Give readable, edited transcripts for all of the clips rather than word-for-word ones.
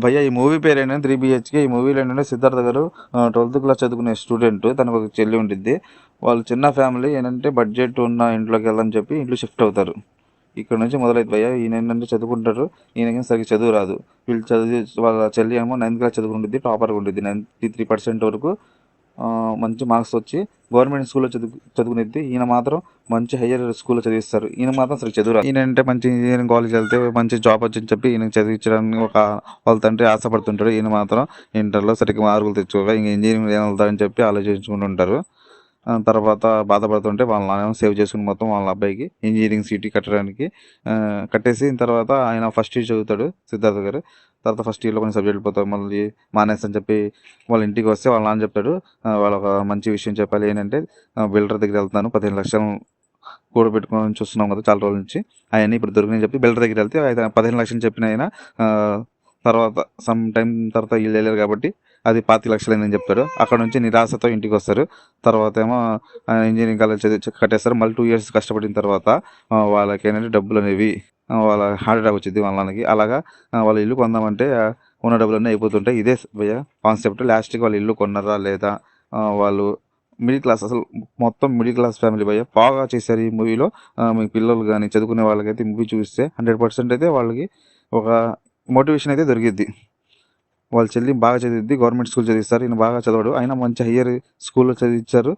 భయ్యా ఈ movie పేరేంటంటే 3 BHK. ఈ మూవీలో ఏంటంటే సిద్ధార్థ గారు 12th క్లాస్ చదువుకునే స్టూడెంట్. తనకు ఒక చెల్లి ఉండిద్ది. వాళ్ళు చిన్న ఫ్యామిలీ ఏంటంటే బడ్జెట్ ఉన్న ఇంట్లోకి వెళ్ళని చెప్పి ఇంట్లో షిఫ్ట్ అవుతారు. ఇక్కడ నుంచి మొదలైతే భయ్యా ఈయన ఏంటంటే చదువుకుంటారు. ఈయనకి సరిగ్గా చదువు రాదు. వీళ్ళు చదివి వాళ్ళ చెల్లి ఏమో 9th క్లాస్ చదువుకుంటుంది, టాపర్గా ఉంటుంది. 93% వరకు మంచి మార్క్స్ వచ్చి గవర్నమెంట్ స్కూల్లో చదువుకునేది. ఈయన మాత్రం మంచి హయ్యర్ స్కూల్లో చదివిస్తారు. ఈయన మాత్రం అసలు చదువు రాదు. ఈయన అంటే మంచి ఇంజనీరింగ్ కాలేజ్ వెళ్తే మంచి జాబ్ వచ్చని చెప్పి ఈయన చదివించడానికి వాళ్ళ తండ్రి ఆశపడుతుంటాడు. ఈయన మాత్రం ఇంటర్లో సరిగ్గా మార్కులు తెచ్చుకోగా ఇంక ఇంజనీరింగ్ ఏం వెళ్తారని చెప్పి ఆలోచించుకుంటుంటారు. తర్వాత బాధపడుతుంటే వాళ్ళ నాన్న సేవ్ చేసుకుని మొత్తం వాళ్ళ అబ్బాయికి ఇంజనీరింగ్ సీట్ కట్టేసిన తర్వాత ఆయన ఫస్ట్ ఇయర్ చదువుతాడు సిద్ధార్థ గారు. తర్వాత ఫస్ట్ ఇయర్లో కొన్ని సబ్జెక్టులు పోతాయి, మళ్ళీ మానేస్తని చెప్పి వాళ్ళ ఇంటికి వస్తే వాళ్ళ నాన్న చెప్తాడు, వాళ్ళ ఒక మంచి విషయం చెప్పాలి ఏంటంటే బిల్డర్ దగ్గర వెళ్తాను, 15 లక్షలు కూడబెట్టుకోవాలని చూస్తున్నాం కదా చాలా రోజుల నుంచి, అవన్నీ ఇప్పుడు దొరికినాయని చెప్పి బిల్డర్ దగ్గర వెళ్తే ఆయన 15 లక్షలు చెప్పిన ఆయన తర్వాత సమ్ టైం తర్వాత వీళ్ళు వెళ్ళారు కాబట్టి అది 25 లక్షలు అయిందని చెప్తాడు. అక్కడ నుంచి నిరాశతో ఇంటికి వస్తారు. తర్వాత ఏమో ఇంజనీరింగ్ కాలేజ్ చదివి కట్టేస్తారు. మళ్ళీ 2 years కష్టపడిన తర్వాత వాళ్ళకి ఏంటంటే డబ్బులు అనేవి వాళ్ళ హార్ట్ అటాక్ వచ్చింది వాళ్ళ నాన్నకి. అలాగా వాళ్ళ ఇల్లు కొందామంటే ఉన్న డబ్బులన్నీ అయిపోతుంటాయి. ఇదే భయ్య కాన్సెప్ట్. లాస్ట్కి వాళ్ళ ఇల్లు కొన్నారా లేదా, వాళ్ళు మిడిల్ క్లాస్, అసలు మొత్తం మిడిల్ క్లాస్ ఫ్యామిలీ భయ్య. బాగా చేశారు ఈ మూవీలో. మీ పిల్లలు కానీ చదువుకునే వాళ్ళకైతే ఈ మూవీ చూస్తే 100% అయితే వాళ్ళకి ఒక మోటివేషన్ అయితే దొరికిద్ది. వాళ్ళ చెల్లి బాగా చదివిద్ది, గవర్నమెంట్ స్కూల్ చదివిస్తారు. ఈయన బాగా చదవడు, అయినా మంచి హయ్యర్ స్కూల్లో చదివించారు.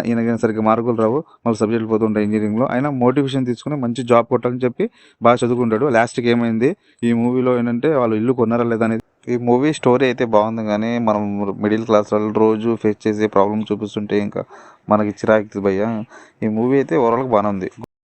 ఈయనకైనా సరిగ్గా మార్కులు రావు, మళ్ళీ సబ్జెక్టులు పోతుంటాయి ఇంజనీరింగ్లో. అయినా మోటివేషన్ తీసుకుని మంచి జాబ్ కొట్టాలని చెప్పి బాగా చదువుకుంటాడు. లాస్ట్కి ఏమైంది ఈ మూవీలో ఏంటంటే వాళ్ళు ఇల్లు కొన్నారా లేదా అనేది. ఈ మూవీ స్టోరీ అయితే బాగుంది, కానీ మనం మిడిల్ క్లాస్ వాళ్ళు రోజు ఫేస్ చేసే ప్రాబ్లమ్ చూపిస్తుంటే ఇంకా మనకి చిరాకు భయ్య. ఈ మూవీ అయితే ఓవరాల్గా బాగానే ఉంది.